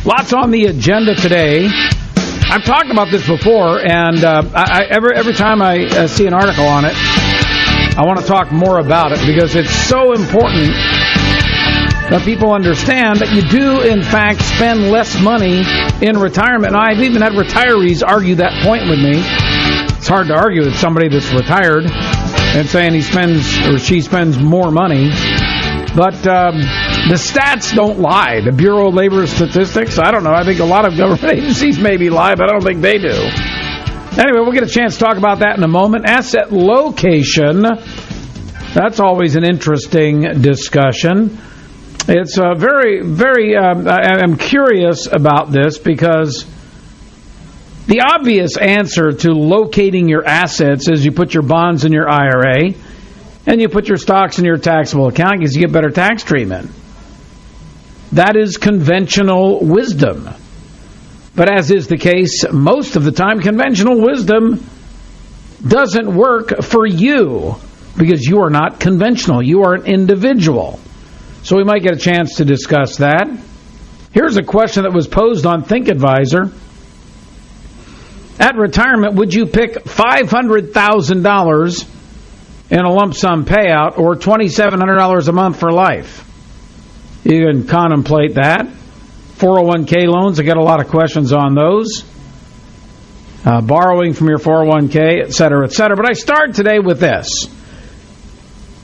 Lots on the agenda today. I've talked about this before, and every time I see an article on it, I want to talk more about it because it's so important that people understand that you do, in fact, spend less money in retirement. And I've even had retirees argue that point with me. It's hard to argue with somebody that's retired and saying he spends or she spends more money. But the stats don't lie. The Bureau of Labor Statistics, I don't know. I think a lot of government agencies maybe lie, but I don't think they do. Anyway, we'll get a chance to talk about that in a moment. Asset location, that's always an interesting discussion. It's very, I'm curious about this because the obvious answer to locating your assets is you put your bonds in your IRA and you put your stocks in your taxable account because you get better tax treatment. That is conventional wisdom. But as is the case most of the time, conventional wisdom doesn't work for you because you are not conventional. You are an individual. So we might get a chance to discuss that. Here's a question that was posed on ThinkAdvisor. At retirement, would you pick $500,000 in a lump sum payout or $2,700 a month for life? You can contemplate that. 401k loans, I get a lot of questions on those. Borrowing from your 401k, et cetera, et cetera. But I start today with this.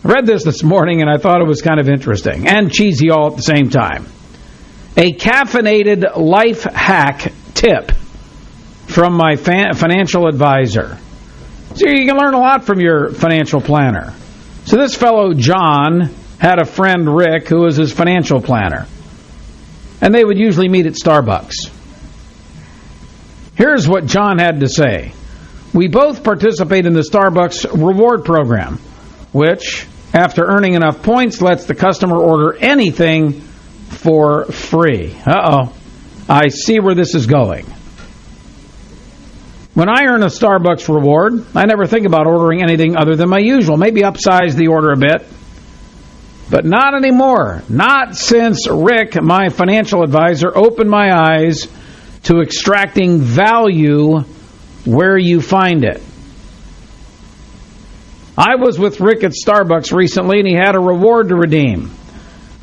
I read this morning and I thought it was kind of interesting and cheesy all at the same time. A caffeinated life hack tip from my financial advisor. So you can learn a lot from your financial planner. So this fellow, John, had a friend, Rick, who was his financial planner. And they would usually meet at Starbucks. Here's what John had to say. We both participate in the Starbucks reward program, which, after earning enough points, lets the customer order anything for free. Uh-oh. I see where this is going. When I earn a Starbucks reward, I never think about ordering anything other than my usual. Maybe upsize the order a bit. But not anymore. Not since Rick, my financial advisor, opened my eyes to extracting value where you find it. I was with Rick at Starbucks recently, and he had a reward to redeem.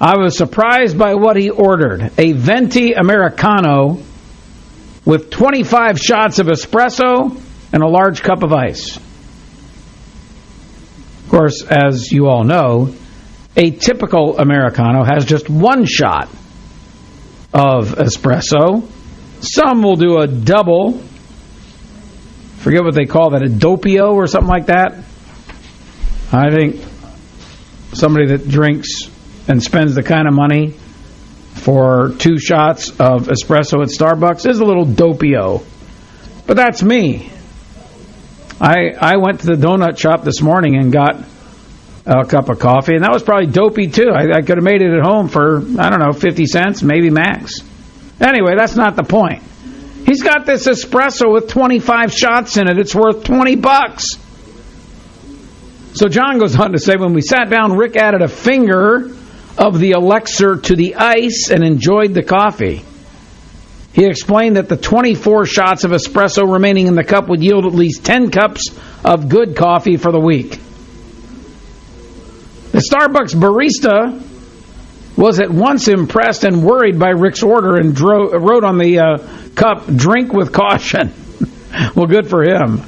I was surprised by what he ordered. A venti Americano with 25 shots of espresso and a large cup of ice. Of course, as you all know, a typical Americano has just one shot of espresso. Some will do a double. Forget what they call that, a doppio or something like that. I think somebody that drinks and spends the kind of money for 2 shots of espresso at Starbucks is a little doppio. But that's me. I went to the donut shop this morning and got a cup of coffee, and that was probably dopey too. I could have made it at home for, I don't know, 50 cents, maybe max. Anyway, that's not the point. He's got this espresso with 25 shots in it. It's worth $20. So John goes on to say, when we sat down, Rick added a finger of the elixir to the ice and enjoyed the coffee. He explained that the 24 shots of espresso remaining in the cup would yield at least 10 cups of good coffee for the week. The Starbucks barista was at once impressed and worried by Rick's order and wrote on the cup, "Drink with caution." Well, good for him.